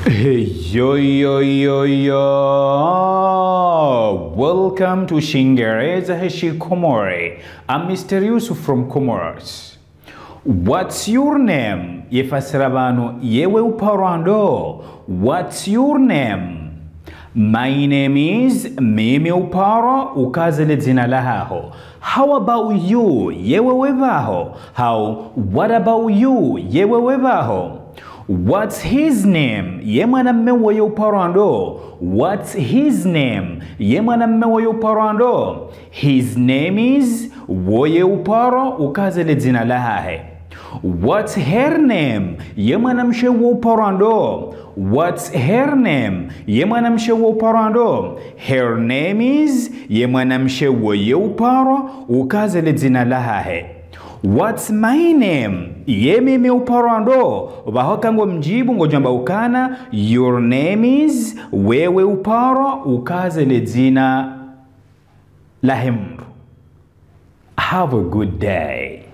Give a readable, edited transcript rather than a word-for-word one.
Hey, yo. Welcome to Shingereza Komore. I'm Mr. Yusuf from Comoros. What's your name? Yefasirabano yewe uparando. What's your name? My name is Mimi Upara ukazele zina lahaho. How about you? Yewe wevaho. What about you? Yewe wevaho. What's his name? Yemana mewa yo parando. What's his name? Yemana mewa yo parando. His name is Woye Upara ukazele zina lahahe. What's her name? Yemana mshewo parando. What's her name? Yemana mshewo parando. Her name is Yemana mshewo yo para ukazele zina lahahe. What's my name? Yememe uparando. Bahokango mjibu ngojamba ukana. Your name is wewe upara ukazele zina lahemru. Have a good day.